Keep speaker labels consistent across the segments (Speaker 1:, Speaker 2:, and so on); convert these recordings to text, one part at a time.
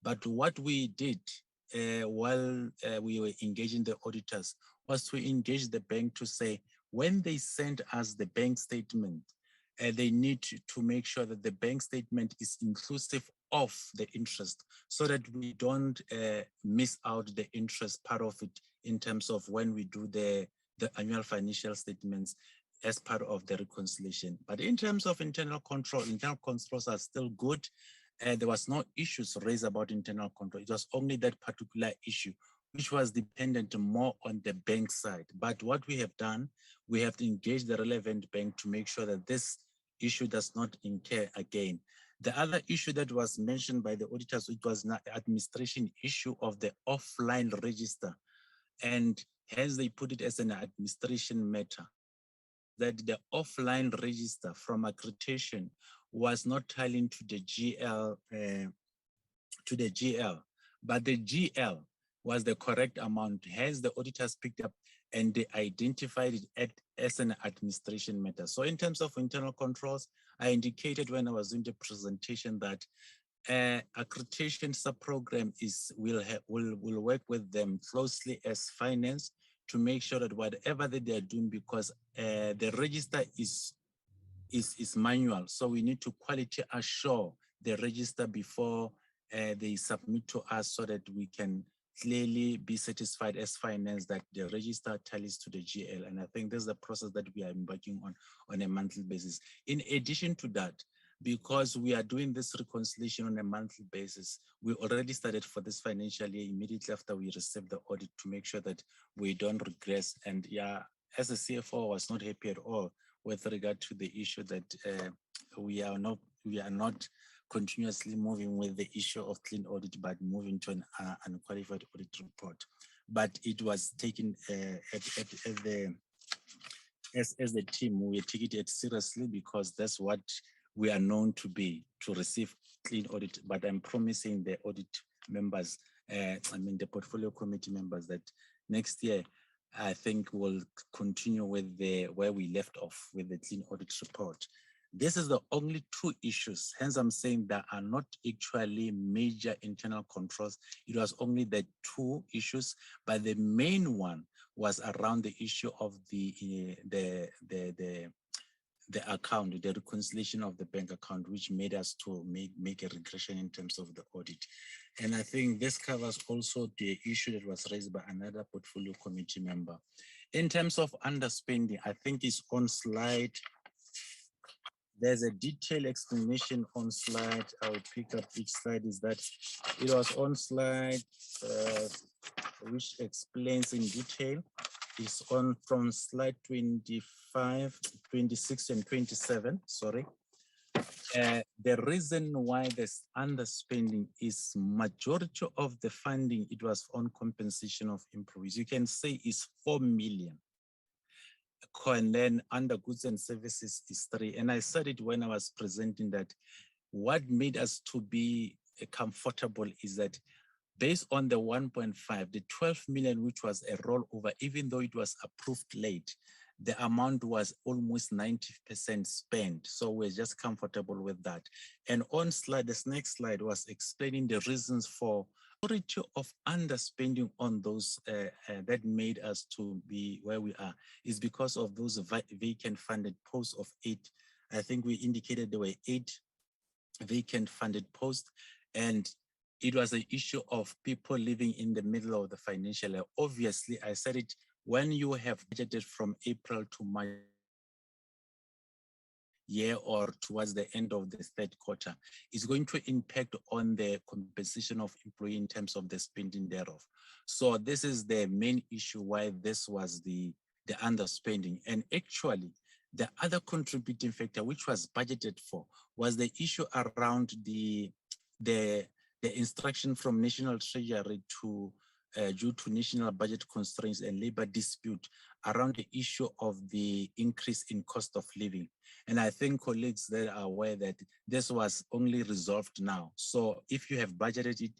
Speaker 1: But what we did while we were engaging the auditors was to engage the bank to say, when they send us the bank statement, they need to make sure that the bank statement is inclusive of the interest, so that we don't miss out the interest part of it in terms of when we do the annual financial statements as part of the reconciliation. But in terms of internal controls are still good. There was no issues raised about internal control. It was only that particular issue, which was dependent more on the bank side. But what we have done, we have to engage the relevant bank to make sure that this issue does not incur again. The other issue that was mentioned by the auditors, it was an administration issue of the offline register. And hence they put it as an administration matter, that the offline register from accreditation was not tied into the GL, but the GL was the correct amount. Hence the auditors picked up and they identified it as an administration matter. So in terms of internal controls, I indicated when I was doing the presentation that accreditation sub-program will work with them closely as finance to make sure that whatever that they are doing, because the register is manual, so we need to quality assure the register before they submit to us, so that we can clearly be satisfied as finance that the register tallies to the GL. And I think this is the process that we are embarking on a monthly basis. In addition to that, because we are doing this reconciliation on a monthly basis, we already started for this financial year immediately after we received the audit to make sure that we don't regress. And yeah, as a CFO, I was not happy at all with regard to the issue that we are not continuously moving with the issue of clean audit, but moving to an unqualified audit report. But it was taken as the team, we take it seriously, because that's what we are known to be, to receive clean audit. But I'm promising the audit members, the portfolio committee members, that next year, I think we'll continue with where we left off with the clean audit report. This is the only two issues. Hence, I'm saying there are not actually major internal controls. It was only the two issues, but the main one was around the issue of the account, the reconciliation of the bank account, which made us to make a regression in terms of the audit. And I think this covers also the issue that was raised by another portfolio committee member. In terms of underspending, I think it's on slide. There's a detailed explanation on slide. I will pick up which slide is that. It was on slide which explains in detail. It's on from slide 25, 26, and 27, sorry. The reason why there's underspending is majority of the funding, it was on compensation of employees. You can say it's 4 million. And then under goods and services is 3. And I said it when I was presenting that what made us to be comfortable is that based on the 1.5, the 12 million, which was a rollover, even though it was approved late, the amount was almost 90% spent. So we're just comfortable with that. And on slide, this next slide was explaining the reasons for majority of underspending on those that made us to be where we are is because of those vacant funded posts of 8. I think we indicated there were 8 vacant funded posts, and it was an issue of people living in the middle of the financial year. Obviously, I said it, when you have budgeted from April to March year or towards the end of the third quarter, is going to impact on the compensation of employee in terms of the spending thereof. So this is the main issue why this was the underspending. And actually, the other contributing factor which was budgeted for was the issue around the instruction from National Treasury to due to national budget constraints and labor dispute around the issue of the increase in cost of living. And I think colleagues that are aware that this was only resolved now. So if you have budgeted it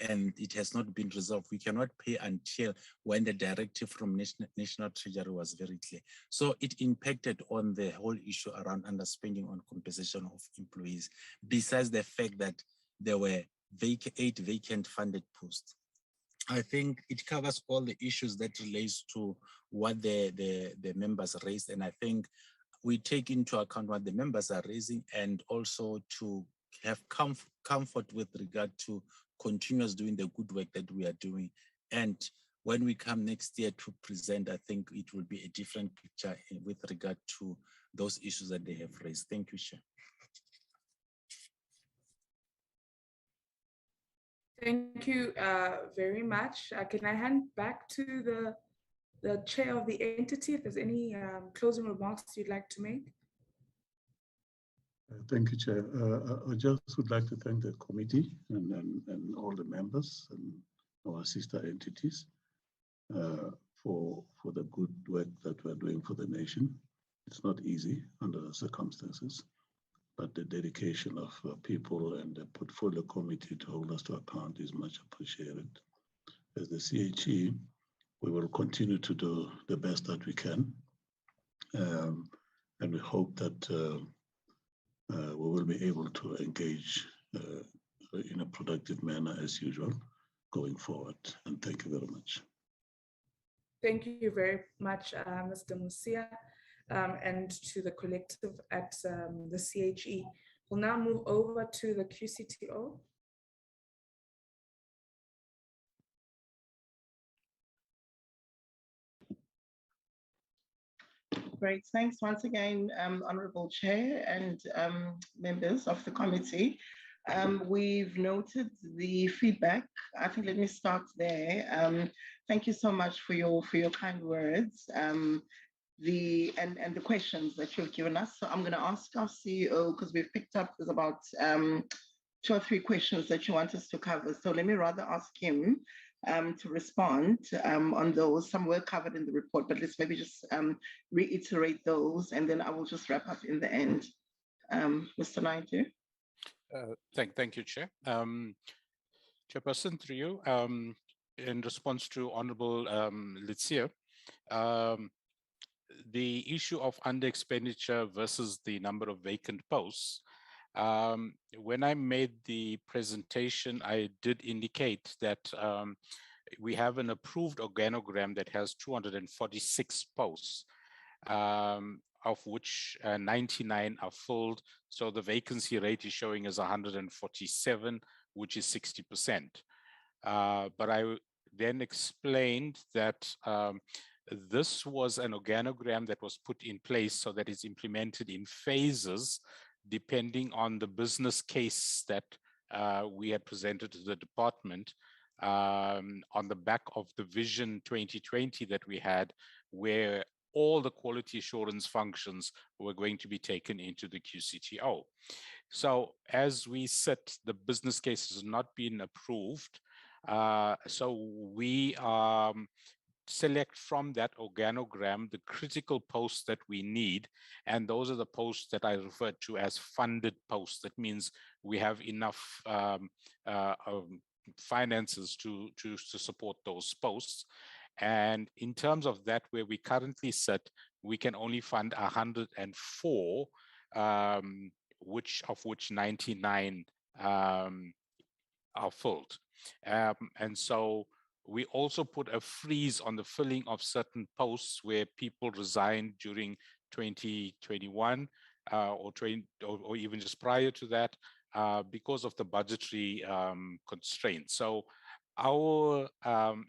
Speaker 1: and it has not been resolved, we cannot pay until when the directive from National Treasury was very clear. So it impacted on the whole issue around underspending on compensation of employees, besides the fact that there were 8 vacant funded posts. I think it covers all the issues that relates to what the members raised. And I think we take into account what the members are raising, and also to have comfort with regard to continuous doing the good work that we are doing. And when we come next year to present, I think it will be a different picture with regard to those issues that they have raised. Thank you, Chair.
Speaker 2: Thank you very much. Can I hand back to the chair of the entity if there's any closing remarks you'd like to make?
Speaker 3: Thank you, Chair. I just would like to thank the committee and all the members and our sister entities for the good work that we're doing for the nation. It's not easy under the circumstances, but the dedication of people and the portfolio committee to hold us to account is much appreciated. As the CHE, we will continue to do the best that we can, and we hope that we will be able to engage in a productive manner as usual going forward. And thank you very much.
Speaker 2: Thank you very much, Mr. Musia, and to the collective at the CHE. We'll now move over to the QCTO.
Speaker 4: Great, thanks once again, Honourable Chair and members of the committee. We've noted the feedback. I think let me start there. Thank you so much for your kind words and the questions that you've given us. So I'm going to ask our CEO, because we've picked up, there's about 2 or 3 questions that you want us to cover. So let me rather ask him to respond on those. Some were covered in the report, but let's maybe just reiterate those, and then I will just wrap up in the end. Mr. Naidu.
Speaker 5: Thank you, Chair. Chairperson, through you, in response to Honourable Litsia, the issue of under expenditure versus the number of vacant posts. When I made the presentation, I did indicate that we have an approved organogram that has 246 posts, of which 99 are filled. So the vacancy rate is showing as 147, which is 60%. But I then explained that this was an organogram that was put in place so that it's implemented in phases, depending on the business case that we had presented to the department on the back of the Vision 2020 that we had, where all the quality assurance functions were going to be taken into the QCTO. So as we said, the business case has not been approved. So we select from that organogram the critical posts that we need, and those are the posts that I referred to as funded posts. That means we have enough finances to support those posts. And in terms of that, where we currently sit, we can only fund 104, of which 99 are filled. And so we also put a freeze on the filling of certain posts where people resigned during 2021 or even just prior to that because of the budgetary constraints. So our,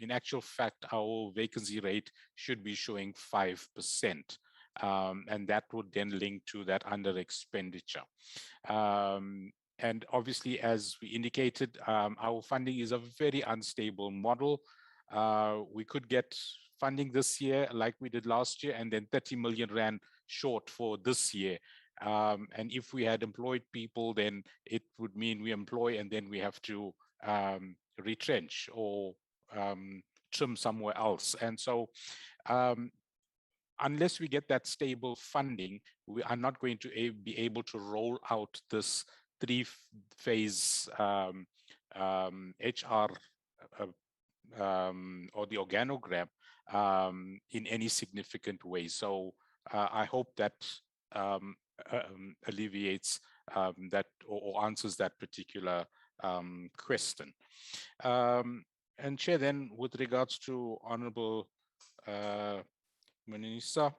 Speaker 5: in actual fact, our vacancy rate should be showing 5%. And that would then link to that under expenditure. And obviously, as we indicated, our funding is a very unstable model. We could get funding this year like we did last year, and then 30 million rand short for this year. And if we had employed people, then it would mean we employ and then we have to retrench or trim somewhere else. And so unless we get that stable funding, we are not going to be able to roll out this 3-phase HR or the organogram in any significant way. So I hope that alleviates that or answers that particular question. And Chair, then with regards to Honorable Munisa,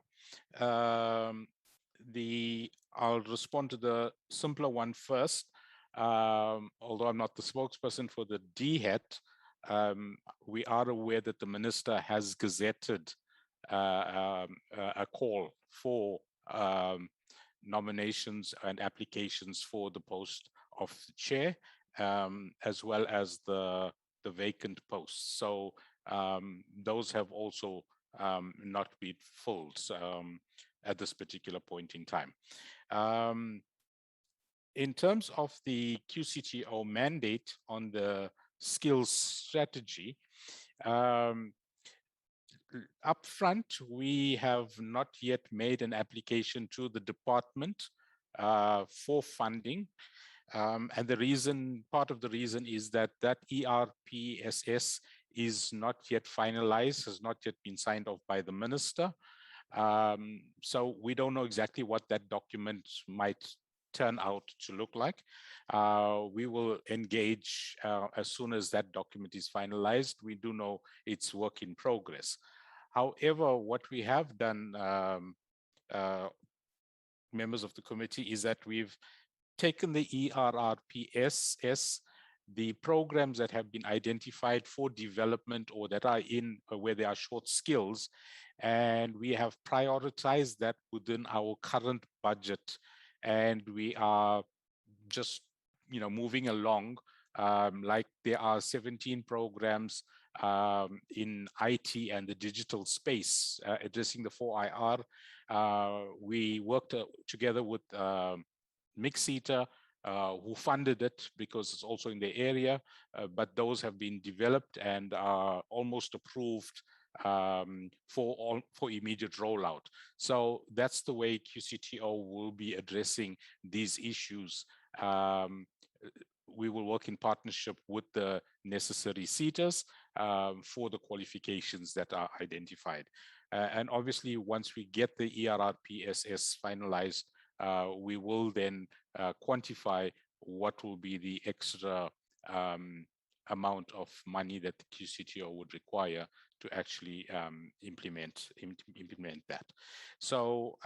Speaker 5: I'll respond to the simpler one first. Although I'm not the spokesperson for the DHET, we are aware that the Minister has gazetted a call for nominations and applications for the post of the chair, as well as the vacant posts. So those have also not been filled at this particular point in time. In terms of the QCTO mandate on the skills strategy, up front, we have not yet made an application to the department for funding. And the reason, part of the reason is that ERPSS is not yet finalized, has not yet been signed off by the minister. So we don't know exactly what that document might turn out to look like. We will engage as soon as that document is finalized. We do know it's work in progress. However, what we have done, members of the committee, is that we've taken the ERPSS, the programs that have been identified for development or that are in where there are short skills, and we have prioritized that within our current budget. And we are just, moving along. Like there are 17 programs in IT and the digital space addressing the 4IR. We worked together with Mixita, who funded it because it's also in the area, but those have been developed and are almost approved for immediate rollout. So that's the way QCTO will be addressing these issues. We will work in partnership with the necessary seaters for the qualifications that are identified. And obviously, once we get the ERPSS finalized, we will then quantify what will be the extra amount of money that the QCTO would require to actually implement that. So,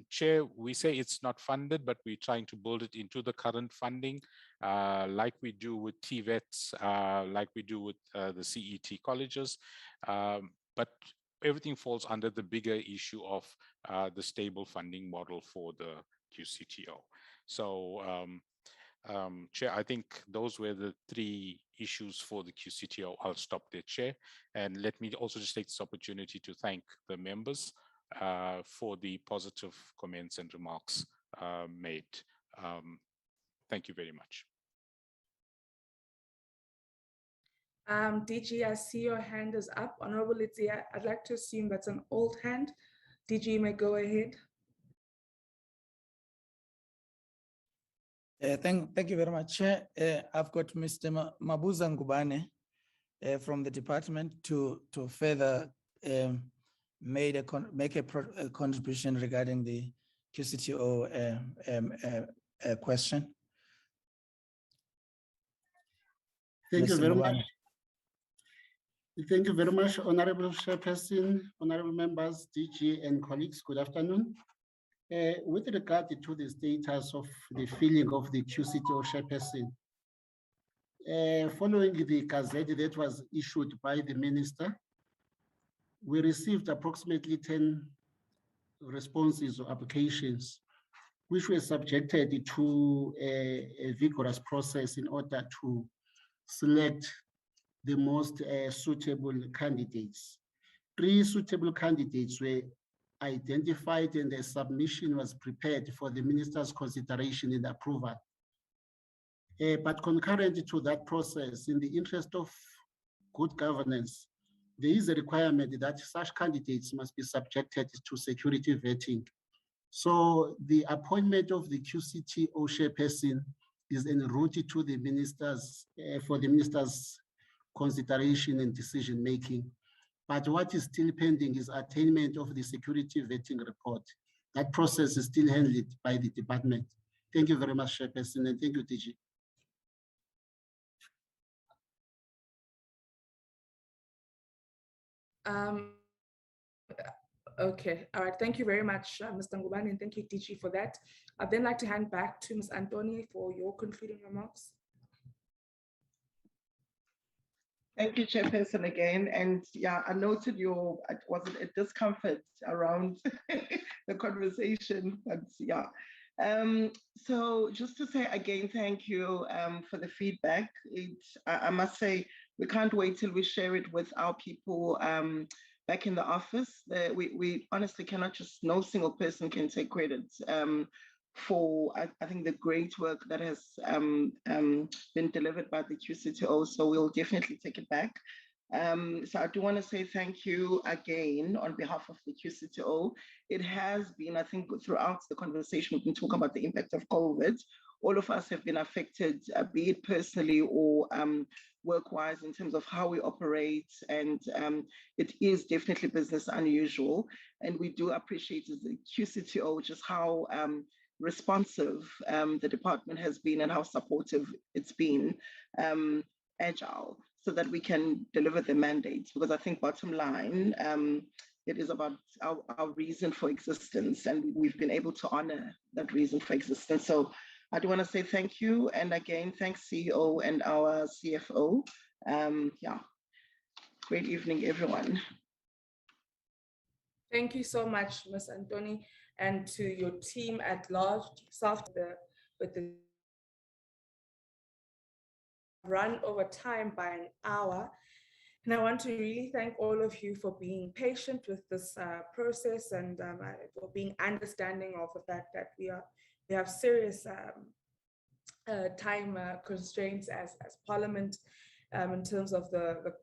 Speaker 5: Chair, we say it's not funded, but we're trying to build it into the current funding, like we do with TVETs, like we do with the CET colleges, but everything falls under the bigger issue of the stable funding model for the QCTO. So, Chair, I think those were the three issues for the QCTO. I'll stop there, Chair. And let me also just take this opportunity to thank the members for the positive comments and remarks made. Thank you very much.
Speaker 2: DG, I see your hand is up. Honorable Litzia, I'd like to assume that's an old hand. DG, you may go ahead.
Speaker 6: Thank you very much, Chair. I've got Mr. Mabuza Ngubane from the department to further make a contribution regarding the QCTO question.
Speaker 7: Thank you very
Speaker 6: Ngubane.
Speaker 7: much. Thank you very much, Honorable Chairperson, Honorable members, DG and colleagues. Good afternoon. With regard to the status of the filling of the QCTO chairperson, following the gazette that was issued by the minister, we received approximately 10 responses or applications, which were subjected to a vigorous process in order to select the most suitable candidates. 3 suitable candidates were identified and the submission was prepared for the minister's consideration and approval. But concurrent to that process, in the interest of good governance, there is a requirement that such candidates must be subjected to security vetting. So the appointment of the QCTO chairperson is en route to the ministers for the minister's consideration and decision making. But what is still pending is attainment of the security vetting report. That process is still handled by the department. Thank you very much, Chairperson, and thank you, DG.
Speaker 2: Okay, all right. Thank you very much, Mr. Ngubane, and thank you, DG, for that. I'd then like to hand back to Ms. Antoni for your concluding remarks.
Speaker 4: Thank you, Chairperson, again. And yeah, I noted your, was it a discomfort around the conversation, but yeah. So just to say again, thank you for the feedback. I must say, we can't wait till we share it with our people back in the office. We honestly cannot just, no single person can take credit for, I think, the great work that has been delivered by the QCTO. So we'll definitely take it back. So I do want to say thank you again on behalf of the QCTO. It has been, I think, throughout the conversation, we've been talking about the impact of COVID. All of us have been affected, be it personally or work-wise, in terms of how we operate, and it is definitely business unusual. And we do appreciate the QCTO just how responsive the department has been and how supportive it's been, agile, so that we can deliver the mandates. Because I think bottom line, it is about our reason for existence, and we've been able to honor that reason for existence. So I do want to say thank you. And again, thanks CEO and our CFO. Yeah, great evening, everyone.
Speaker 2: Thank you so much, Ms. Antoni, and to your team at large, with the run over time by an hour. And I want to really thank all of you for being patient with this process, and for being understanding of the fact that we have serious time constraints as Parliament, in terms of the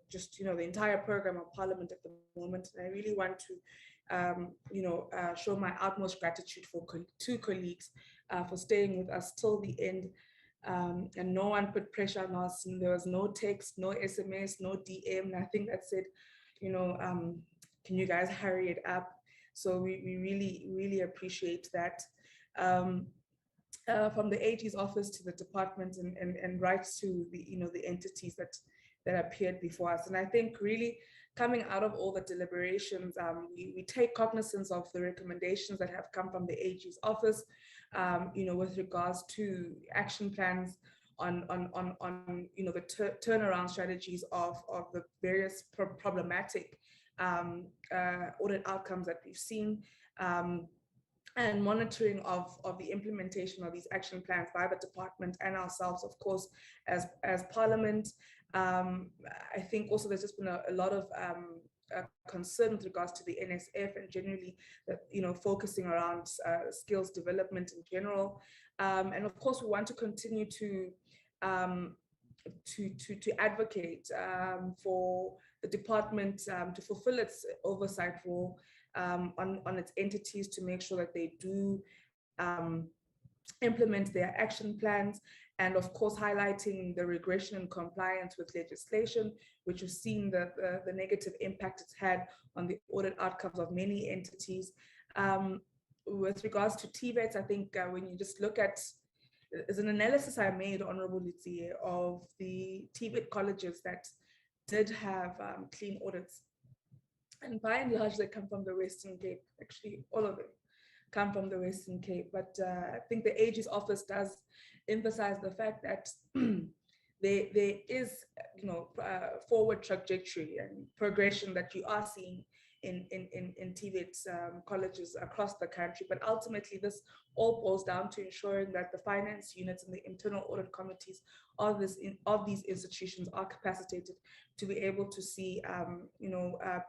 Speaker 2: entire program of Parliament at the moment. And I really want to show my utmost gratitude to colleagues for staying with us till the end. And no one put pressure on us, and there was no text, no SMS, no DM, nothing that said, can you guys hurry it up? So we really, really appreciate that. From the AG's office to the department, and right to the entities that appeared before us. And I think really coming out of all the deliberations, we take cognizance of the recommendations that have come from the AG's office, with regards to action plans on the turnaround strategies of the various problematic audit outcomes that we've seen, and monitoring of the implementation of these action plans by the department and ourselves, of course, as Parliament. I think also there's just been a lot of concern with regards to the NSF and generally, focusing around skills development in general. And of course, we want to continue to advocate for the department to fulfill its oversight role on its entities, to make sure that they do implement their action plans, and of course highlighting the regression in compliance with legislation, which has seen the negative impact it's had on the audit outcomes of many entities. With regards to TVETs, I think when you just look at, there's an analysis I made, Honorable Lutsiye, of the TVET colleges that did have clean audits. And by and large, they come from the Western Cape. Actually, all of them come from the Western Cape. But I think the AG's office does emphasize the fact that there is, forward trajectory and progression that you are seeing in TVET colleges across the country. But ultimately, this all boils down to ensuring that the finance units and the internal audit committees of these institutions are capacitated to be able to see,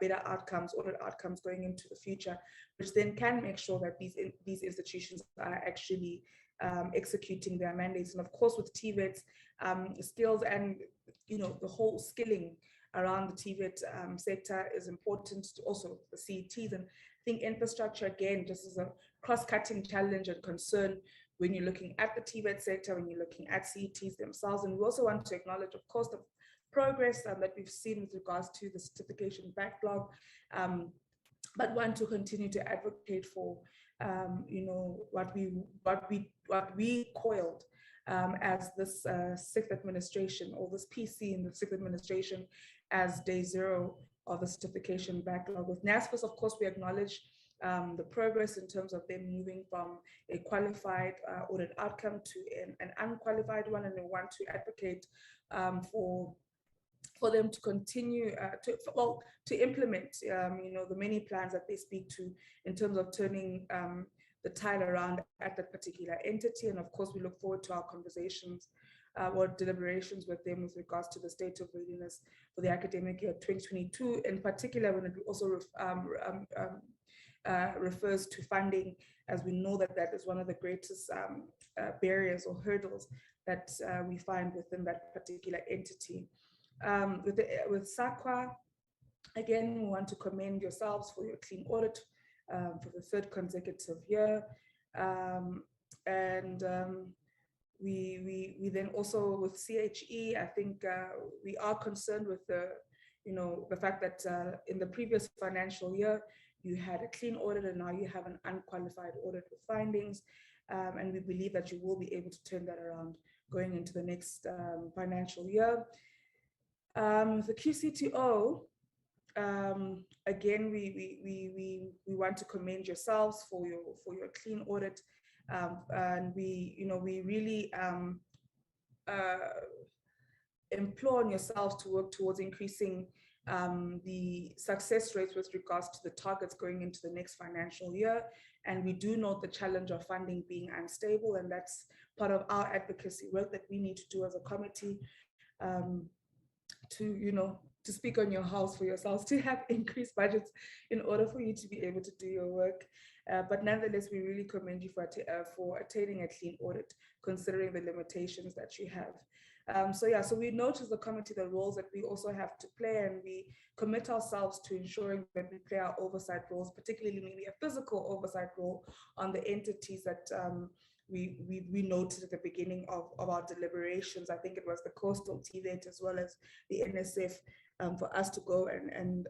Speaker 2: better outcomes, audit outcomes going into the future, which then can make sure that these institutions are actually executing their mandates. And of course, with TVETs, skills and the whole skilling around the TVET sector is important. To also the CETs, and I think infrastructure, again, just as a cross-cutting challenge and concern when you're looking at the TVET sector, when you're looking at CETs themselves. And we also want to acknowledge, of course, the progress that we've seen with regards to the certification backlog, but want to continue to advocate for what we coiled as this sixth administration, or this PC in the sixth administration, as day zero of the certification backlog. With NSFAS, of course, we acknowledge the progress in terms of them moving from a qualified audit outcome to an unqualified one, and we want to advocate for them to continue to implement the many plans that they speak to in terms of turning the tide around at that particular entity. And of course, we look forward to our conversations or deliberations with them with regards to the state of readiness for the academic year 2022, in particular when it also refers to funding, as we know that that is one of the greatest barriers or hurdles that we find within that particular entity. With SAQA, again, we want to commend yourselves for your clean audit for the third consecutive year. We then also with CHE, I think we are concerned with the fact that in the previous financial year, you had a clean audit and now you have an unqualified audit with findings. And we believe that you will be able to turn that around going into the next financial year. The QCTO, again, we want to commend yourselves for your clean audit, and we really implore on yourselves to work towards increasing the success rates with regards to the targets going into the next financial year. And we do note the challenge of funding being unstable, and that's part of our advocacy work that we need to do as a committee. To speak on your house for yourselves, to have increased budgets in order for you to be able to do your work. But nonetheless, we really commend you for attaining a clean audit, considering the limitations that you have. So we note as the committee the roles that we also have to play, and we commit ourselves to ensuring that we play our oversight roles, particularly maybe a physical oversight role on the entities that we noted at the beginning of our deliberations. I think it was the coastal DHET as well as the NSF, for us to go and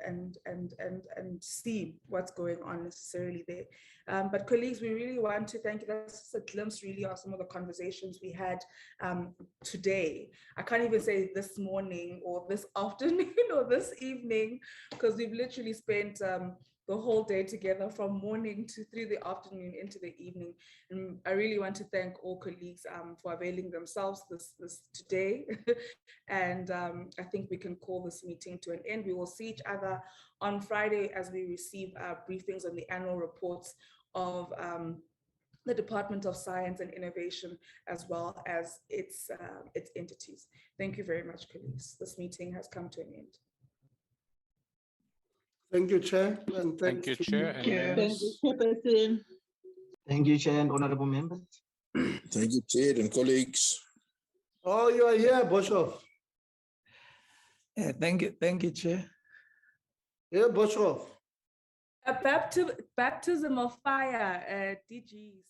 Speaker 2: see what's going on necessarily there. But colleagues, we really want to thank you. That's just a glimpse really of some of the conversations we had today. I can't even say this morning or this afternoon or this evening, because we've literally spent the whole day together from morning to through the afternoon into the evening. And I really want to thank all colleagues for availing themselves this today. And I think we can call this meeting to an end. We will see each other on Friday as we receive briefings on the annual reports of the Department of Science and Innovation, as well as its entities. Thank you very much, colleagues. This meeting has come to an end.
Speaker 8: Thank you, Chair. And
Speaker 5: Thank you, Chair. And members.
Speaker 9: Thank you, Chair and honorable members.
Speaker 10: Thank you, Chair and colleagues.
Speaker 8: Oh, you are here, Boshoff.
Speaker 6: Thank you, Chair.
Speaker 8: Yeah, Boshoff.
Speaker 2: A baptism of fire, DGs.